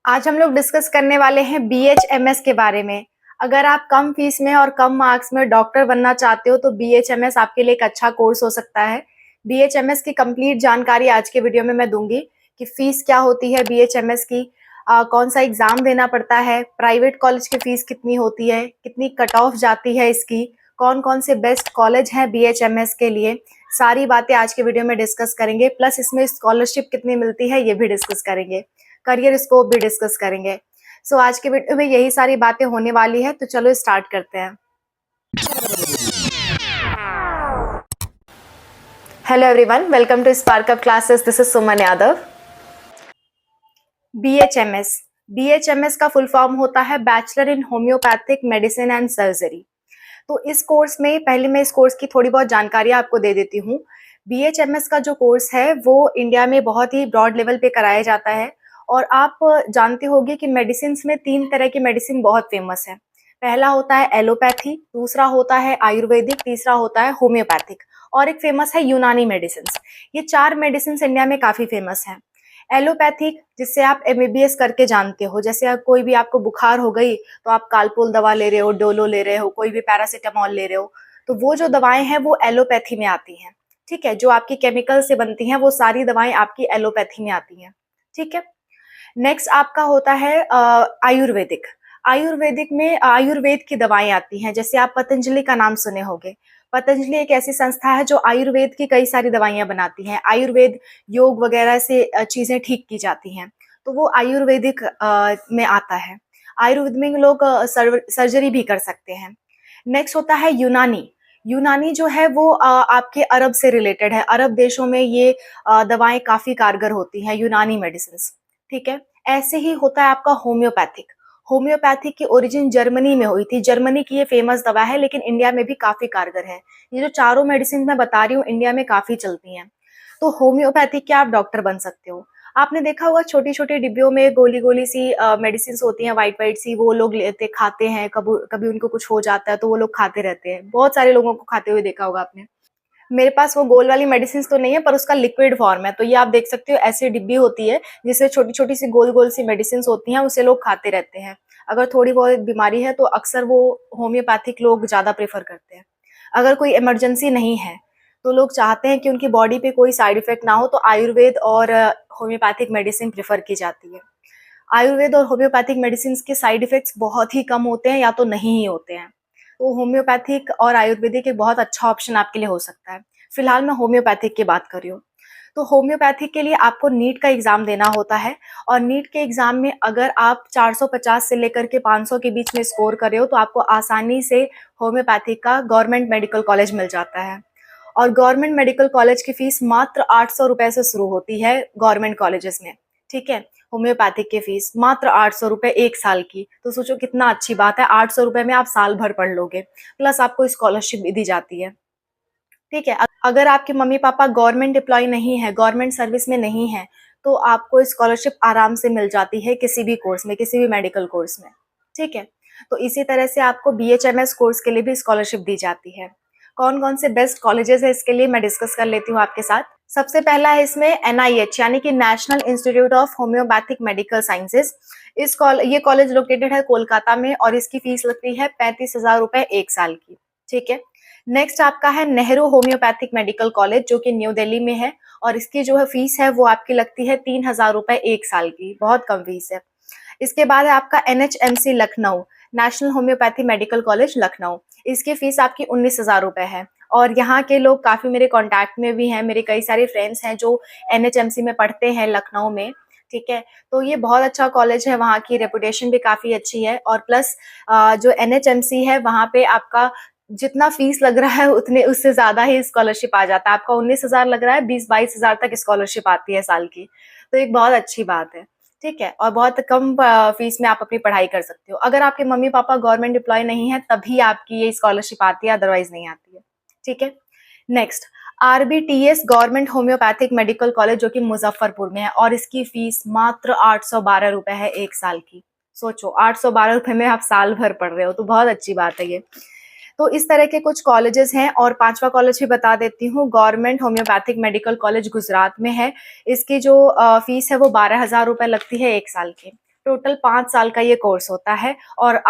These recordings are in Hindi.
आज हम लोग डिस्कस करने वाले हैं बीएचएमएस के बारे में। अगर आप कम फीस में और कम मार्क्स में डॉक्टर बनना चाहते हो तो बीएचएमएस आपके लिए एक अच्छा कोर्स हो सकता है। बीएचएमएस की कंप्लीट जानकारी आज के वीडियो में मैं दूंगी कि फीस क्या होती है बीएचएमएस की, कौन सा एग्जाम देना पड़ता है, प्राइवेट कॉलेज की फीस कितनी होती है, कितनी कट ऑफ जाती है इसकी, कौन कौन से बेस्ट कॉलेज हैं बीएचएमएस के लिए। सारी बातें आज के वीडियो में डिस्कस करेंगे, प्लस इसमें स्कॉलरशिप कितनी मिलती है ये भी डिस्कस करेंगे, करियर स्कोप भी डिस्कस करेंगे। सो आज के वीडियो में यही सारी बातें होने वाली है, तो चलो स्टार्ट करते हैं। Hello everyone, welcome to Spark Up Classes. This is Suman Yadav. BHMS, BHMS का फुल फॉर्म होता है bachelor in homoeopathic medicine and surgery. तो इस कोर्स में पहले मैं इस कोर्स की थोड़ी बहुत जानकारी आपको दे देती हूँ। बीएचएमएस का जो कोर्स है वो इंडिया में बहुत ही ब्रॉड लेवल पे कराया जाता है, और आप जानते होंगे कि मेडिसिन में 3 तरह की मेडिसिन बहुत फेमस है। पहला होता है एलोपैथी, दूसरा होता है आयुर्वेदिक, तीसरा होता है होम्योपैथिक, और एक फेमस है यूनानी मेडिसिन। ये 4 मेडिसिन इंडिया में काफी फेमस है। एलोपैथिक जिससे आप एमबीबीएस करके जानते हो, जैसे आप कोई भी आपको बुखार हो गई तो आप कालपोल दवा ले रहे हो, डोलो ले रहे हो, कोई भी पैरासीटामोल ले रहे हो, तो वो जो दवाएं हैं वो एलोपैथी में आती हैं। ठीक है, जो आपकी केमिकल से बनती हैं वो सारी दवाएं आपकी एलोपैथी में आती हैं। ठीक है, नेक्स्ट आपका होता है आयुर्वेदिक। आयुर्वेदिक में आयुर्वेद की दवाएं आती हैं, जैसे आप पतंजलि का नाम सुने होंगे। पतंजलि एक ऐसी संस्था है जो आयुर्वेद की कई सारी दवाइयां बनाती हैं। आयुर्वेद योग वगैरह से चीजें ठीक की जाती हैं, तो वो आयुर्वेदिक में आता है। आयुर्वेद में लोग सर्जरी भी कर सकते हैं। नेक्स्ट होता है यूनानी। यूनानी जो है वो आपके अरब से रिलेटेड है। अरब देशों में ये दवाएं काफी कारगर होती हैं, यूनानी मेडिसिन। ठीक है, ऐसे ही होता है आपका होम्योपैथिक। होम्योपैथिक की ओरिजिन जर्मनी में हुई थी। जर्मनी की ये फेमस दवा है, लेकिन इंडिया में भी काफी कारगर है। ये जो चारों मेडिसिन मैं बता रही हूँ इंडिया में काफी चलती हैं। तो होम्योपैथिक के आप डॉक्टर बन सकते हो। आपने देखा होगा छोटी छोटी डिब्बियों में गोली गोली सी मेडिसिन होती हैं, वाइट वाइट सी, वो लोग लेते खाते हैं। कभी कभी उनको कुछ हो जाता है तो वो लोग खाते रहते हैं। बहुत सारे लोगों को खाते हुए देखा होगा आपने। मेरे पास वो गोल वाली मेडिसिन तो नहीं है, पर उसका लिक्विड फॉर्म है। तो ये आप देख सकते हो, ऐसी डिब्बी होती है जिससे छोटी छोटी सी गोल गोल सी मेडिसिन होती हैं, उसे लोग खाते रहते हैं। अगर थोड़ी बहुत बीमारी है तो अक्सर वो होम्योपैथिक लोग ज्यादा प्रेफर करते हैं। अगर कोई इमरजेंसी नहीं है तो लोग चाहते हैं कि उनकी बॉडी पे कोई साइड इफेक्ट ना हो, तो आयुर्वेद और होम्योपैथिक मेडिसिन प्रेफर की जाती है। आयुर्वेद और होम्योपैथिक मेडिसिन के साइड इफेक्ट्स बहुत ही कम होते हैं या तो नहीं ही होते हैं। तो होम्योपैथिक और आयुर्वेदिक एक बहुत अच्छा ऑप्शन आपके लिए हो सकता है। फिलहाल मैं होम्योपैथिक की बात कर रही हूँ। तो होम्योपैथिक के लिए आपको नीट का एग्जाम देना होता है, और नीट के एग्जाम में अगर आप 450 से लेकर के 500 के बीच में स्कोर कर रहे हो तो आपको आसानी से होम्योपैथिक का गवर्नमेंट मेडिकल कॉलेज मिल जाता है। और गवर्नमेंट मेडिकल कॉलेज की फीस मात्र 800 रुपए से शुरू होती है गवर्नमेंट कॉलेजेस में। ठीक है, होम्योपैथिक की फीस मात्र 800 रुपए 1 साल की। तो सोचो कितना अच्छी बात है, 800 रुपए में आप साल भर पढ़ लोगे, प्लस आपको स्कॉलरशिप भी दी जाती है। ठीक है, अगर आपके मम्मी पापा गवर्नमेंट एम्प्लॉय नहीं है, गवर्नमेंट सर्विस में नहीं है, तो आपको स्कॉलरशिप आराम से मिल जाती है किसी भी कोर्स में, किसी भी मेडिकल कोर्स में। ठीक है, तो इसी तरह से आपको बीएचएमएस कोर्स के लिए भी स्कॉलरशिप दी जाती है। कौन कौन से बेस्ट कॉलेजेस है इसके लिए मैं डिस्कस कर लेती हूँ आपके साथ। सबसे पहला है इसमें एनआईएच, यानी कि national institute of homeopathic medical sciences. ये कॉलेज लोकेटेड है कोलकाता में, और इसकी फीस लगती है 35,000 रुपए 1 साल की। ठीक है, नेक्स्ट आपका है नेहरू होम्योपैथिक मेडिकल कॉलेज, जो कि न्यू दिल्ली में है, और इसकी जो है फीस है वो आपकी लगती है 3,000 रुपए 1 साल की। बहुत कम फीस है। इसके बाद है आपका NHMC Lucknow, national homoeopathy medical college Lucknow. इसकी फीस आपकी 19,000 रुपए है, और यहाँ के लोग काफी मेरे कांटेक्ट में भी हैं। मेरे कई सारे फ्रेंड्स हैं जो एनएचएमसी में पढ़ते हैं लखनऊ में। ठीक है, तो ये बहुत अच्छा कॉलेज है, वहाँ की रेपुटेशन भी काफी अच्छी है। और प्लस जो एनएचएमसी है वहाँ पे आपका जितना फीस लग रहा है उतने उससे ज्यादा ही स्कॉलरशिप आ जाता है। आपका 19,000 लग रहा है, 20-22,000 तक स्कॉलरशिप आती है साल की। तो एक बहुत अच्छी बात है। ठीक है, और बहुत कम फीस में आप अपनी पढ़ाई कर सकते हो। अगर आपके मम्मी पापा गवर्नमेंट एम्प्लॉय नहीं है तभी आपकी ये स्कॉलरशिप आती है, अदरवाइज नहीं आती है। ठीक है, next RBTS government homoeopathic medical college, जो कि मुजफ्फरपुर में है, और इसकी फीस मात्र 812 रुपए है 1 साल की। सोचो, 812 रुपए में आप साल भर पढ़ रहे हो, तो बहुत अच्छी बात है ये। तो इस तरह के कुछ कॉलेजेस हैं, और 5वां कॉलेज भी बता देती हूँ, government homoeopathic medical college Gujarat में है। इसकी जो फीस है वो 12,000 रुपए लगती है 1 साल की। टोटल 5 साल का ये कोर्स होता है और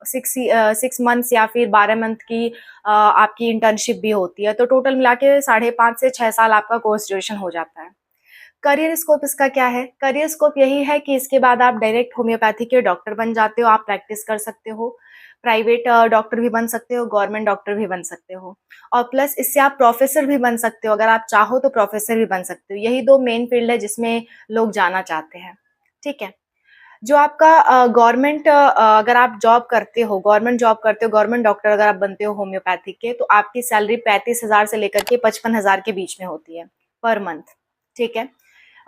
6 मंथ्स या फिर 12 मंथ की आपकी इंटर्नशिप भी होती है। तो टोटल मिला के 5.5 से 6 साल आपका कोर्स ड्यूरेशन हो जाता है। करियर स्कोप इसका क्या है? करियर स्कोप यही है कि इसके बाद आप डायरेक्ट होम्योपैथी के डॉक्टर बन जाते हो, आप प्रैक्टिस कर सकते हो। प्राइवेट डॉक्टर भी बन सकते हो, गवर्नमेंट डॉक्टर भी बन सकते हो और प्लस इससे आप प्रोफ़ेसर भी बन सकते हो, अगर आप चाहो तो प्रोफ़ेसर भी बन सकते हो। यही 2 मेन फ़ील्ड है जिसमें लोग जाना चाहते हैं, ठीक है? जो आपका गवर्नमेंट अगर आप जॉब करते हो, गवर्नमेंट जॉब करते हो, गवर्नमेंट डॉक्टर अगर आप बनते हो होम्योपैथिक के, तो आपकी सैलरी 35,000 से लेकर के 55,000 के बीच में होती है, पर मंथ, ठीक है?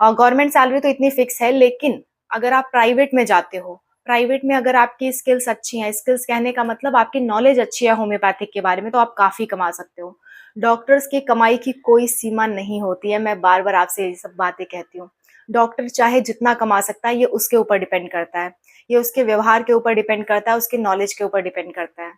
गवर्नमेंट सैलरी तो इतनी फिक्स है, लेकिन अगर आप प्राइवेट में जाते हो, प्राइवेट में अगर आपकी स्किल्स अच्छी हैं, स्किल्स कहने का मतलब आपकी नॉलेज अच्छी है होम्योपैथिक के बारे में, तो आप काफ़ी कमा सकते हो। डॉक्टर्स की कमाई की कोई सीमा नहीं होती है, मैं बार-बार आपसे ये सब बातें कहती हूँ। डॉक्टर चाहे जितना कमा सकता है, ये उसके ऊपर डिपेंड करता है। ये उसके व्यवहार के ऊपर डिपेंड करता है, उसके नॉलेज के ऊपर डिपेंड करता है।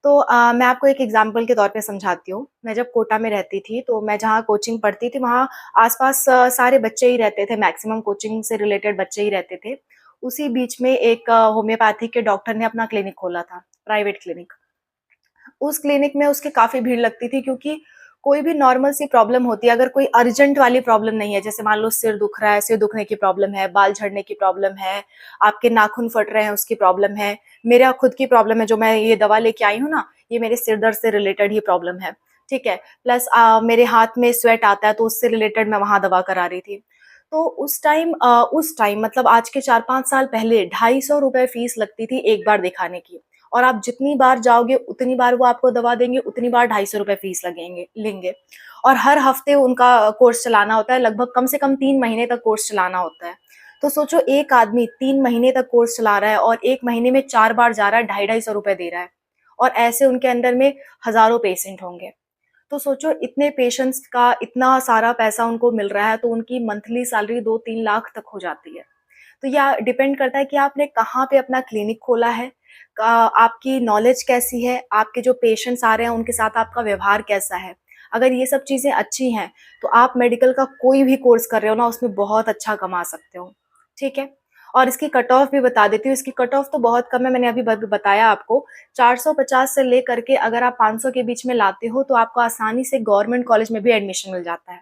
तो मैं आपको एक एग्ज़ाम्पल के तौर पे समझाती हूँ। मैं जब कोटा में रहती थी, तो मैं जहाँ कोचिंग पढ़ती थी, वहाँ आस-पास सारे बच्चे ही रहते थे, मैक्सिमम कोचिंग से रिलेटेड बच्चे ही रहते थे। उसी बीच में एक होम्योपैथी के डॉक्टर ने अपना क्लिनिक खोला था, प्राइवेट क्लिनिक। उस क्लिनिक में उसकी काफ़ी भीड़ लगती थी क्योंकि कोई भी नॉर्मल सी प्रॉब्लम होती है, अगर कोई अर्जेंट वाली प्रॉब्लम नहीं है, जैसे मान लो सिर दुख रहा है, सिर दुखने की प्रॉब्लम है, बाल झड़ने की प्रॉब्लम है, आपके नाखून फट रहे हैं उसकी प्रॉब्लम है, मेरा खुद की प्रॉब्लम है जो मैं ये दवा लेके आई हूँ ना, ये मेरे सिर दर्द से रिलेटेड ही प्रॉब्लम है, ठीक है? प्लस मेरे हाथ में स्वेट आता है तो उससे रिलेटेड मैं वहाँ दवा करा रही थी। तो उस टाइम मतलब आज के 4-5 साल पहले ₹250 फीस लगती थी एक बार दिखाने की। और आप जितनी बार जाओगे उतनी बार वो आपको दवा देंगे, उतनी बार ₹250 फीस लगेंगे लेंगे और हर हफ्ते उनका कोर्स चलाना होता है, लगभग कम से कम 3 महीने तक कोर्स चलाना होता है। तो सोचो एक आदमी 3 महीने तक कोर्स चला रहा है और 1 महीने में 4 बार जा रहा है, ₹250 दे रहा है और ऐसे उनके अंदर में हज़ारों पेशेंट होंगे। तो सोचो इतने पेशेंट्स का इतना सारा पैसा उनको मिल रहा है, तो उनकी मंथली सैलरी 2-3 लाख तक हो जाती है। तो या डिपेंड करता है कि आपने कहाँ पे अपना क्लिनिक खोला है, आपकी नॉलेज कैसी है, आपके जो पेशेंट्स आ रहे हैं उनके साथ आपका व्यवहार कैसा है। अगर ये सब चीज़ें अच्छी हैं, तो आप मेडिकल का कोई भी कोर्स कर रहे हो ना उसमें बहुत अच्छा कमा सकते हो, ठीक है? और इसकी कट ऑफ भी बता देती हूँ, इसकी कट ऑफ तो बहुत कम है, मैंने अभी बताया आपको। 450 से लेकर के अगर आप 500 के बीच में लाते हो, तो आपको आसानी से गवर्नमेंट कॉलेज में भी एडमिशन मिल जाता है।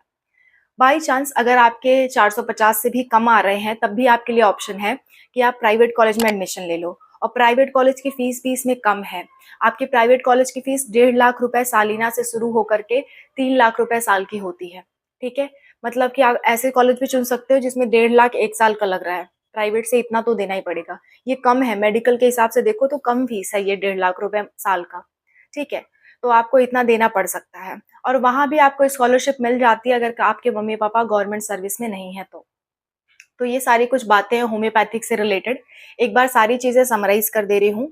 बाई चांस अगर आपके 450 से भी कम आ रहे हैं, तब भी आपके लिए ऑप्शन है कि आप प्राइवेट कॉलेज में एडमिशन ले लो और प्राइवेट कॉलेज की फीस भी इसमें कम है। आपकी प्राइवेट कॉलेज की फीस 1.5 लाख रुपए सालाना से शुरू होकर के 3 लाख रुपए साल की होती है, ठीक है? मतलब कि आप ऐसे कॉलेज भी चुन सकते हो जिसमें 1.5 लाख 1 साल का लग रहा है। प्राइवेट से इतना तो देना ही पड़ेगा। ये कम है, मेडिकल के हिसाब से देखो तो कम फीस है ये 1.5 लाख रुपए साल का, ठीक है? तो आपको इतना देना पड़ सकता है। और वहाँ भी आपको स्कॉलरशिप मिल जाती है अगर आपके मम्मी-पापा गवर्नमेंट सर्विस में नहीं है तो। तो ये सारी कुछ बातें हैं होम्योपैथिक से रिलेटेड। एक बार सारी चीज़ें समराइज़ कर दे रही हूँ।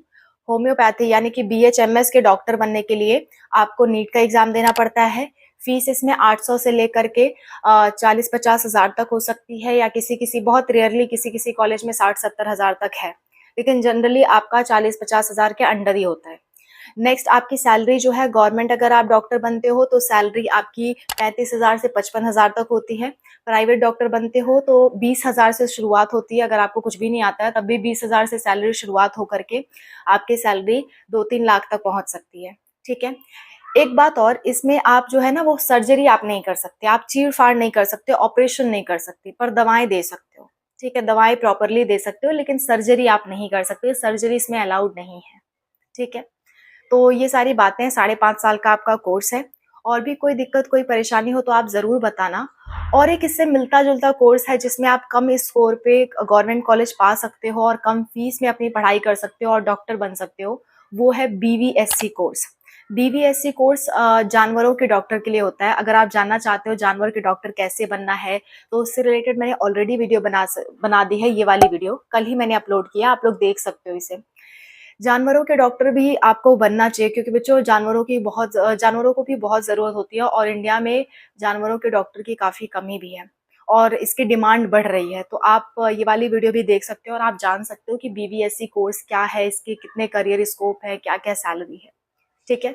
होम्योपैथी यानी कि बीएचएमएस के डॉक्टर बनने के लिए आपको नीट का एग्ज़ाम देना पड़ता है। फीस इसमें 800 से लेकर के 40-50 हज़ार तक हो सकती है या किसी-किसी बहुत रेयरली किसी-किसी कॉलेज में 60-70 हज़ार तक है। लेकिन जनरली आपका 40-50 हज़ार के अंडर ही होता है। नेक्स्ट आपकी सैलरी जो है गवर्नमेंट अगर आप डॉक्टर बनते हो तो सैलरी आपकी 35,000 से 55,000 तक होती है। प्राइवेट डॉक्टर बनते हो तो 20,000 से शुरुआत होती है, अगर आपको कुछ भी नहीं आता है तब भी 20,000 से सैलरी शुरुआत होकर के आपकी सैलरी 2-3 लाख तक पहुँच सकती है, ठीक है? एक बात और इसमें आप जो है ना वो सर्जरी आप नहीं कर सकते, आप चीर-फाड़ नहीं कर सकते, ऑपरेशन नहीं कर सकते, पर दवाएँ दे सकते हो, ठीक है? दवाएँ प्रॉपरली दे सकते हो लेकिन सर्जरी आप नहीं कर सकते, सर्जरी इसमें अलाउड नहीं है, ठीक है? तो ये सारी बातें 5.5 साल का आपका कोर्स है। और भी कोई दिक्कत, कोई परेशानी हो तो आप ज़रूर बताना। और एक इससे मिलता-जुलता कोर्स है जिसमें आप कम स्कोर पे गवर्नमेंट कॉलेज पा सकते हो और कम फीस में अपनी पढ़ाई कर सकते हो और डॉक्टर बन सकते हो, वो है बीवीएससी कोर्स। बीवीएससी कोर्स जानवरों के डॉक्टर के लिए होता है। अगर आप जानना चाहते हो जानवर के डॉक्टर कैसे बनना है, तो उससे रिलेटेड मैंने ऑलरेडी वीडियो बना दी है, ये वाली वीडियो कल ही मैंने अपलोड किया, आप लोग देख सकते हो इसे। जानवरों के डॉक्टर भी आपको बनना चाहिए क्योंकि बच्चों जानवरों को भी बहुत ज़रूरत होती है और इंडिया में जानवरों के डॉक्टर की काफ़ी कमी भी है और इसकी डिमांड बढ़ रही है। तो आप ये वाली वीडियो भी देख सकते हो और आप जान सकते हो कि बीवीएससी कोर्स क्या है, इसके कितने करियर स्कोप है, क्या-क्या सैलरी है, ठीक है?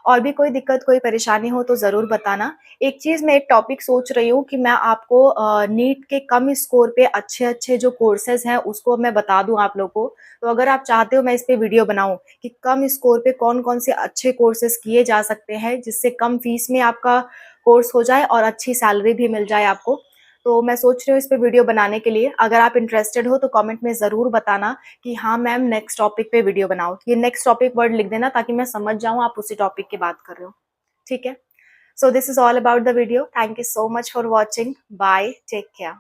और भी कोई दिक्कत, कोई परेशानी हो तो ज़रूर बताना। एक चीज़ मैं एक टॉपिक सोच रही हूँ कि मैं आपको नीट के कम स्कोर पे अच्छे-अच्छे जो कोर्सेज़ हैं उसको मैं बता दूँ आप लोगों को। तो अगर आप चाहते हो मैं इस पे वीडियो बनाऊँ कि कम स्कोर पे कौन-कौन से अच्छे कोर्सेज़ किए जा सकते हैं जिससे कम फीस में आपका कोर्स हो जाए और अच्छी सैलरी भी मिल जाए आपको। तो मैं सोच रही हूँ इस पे वीडियो बनाने के लिए। अगर आप इंटरेस्टेड हो तो कमेंट में ज़रूर बताना कि हाँ मैम नेक्स्ट टॉपिक पे वीडियो बनाओ। ये नेक्स्ट टॉपिक वर्ड लिख देना ताकि मैं समझ जाऊँ आप उसी टॉपिक की बात कर रहे हो। ठीक है? So this is all about the video. Thank you so much for watching. Bye. Take care.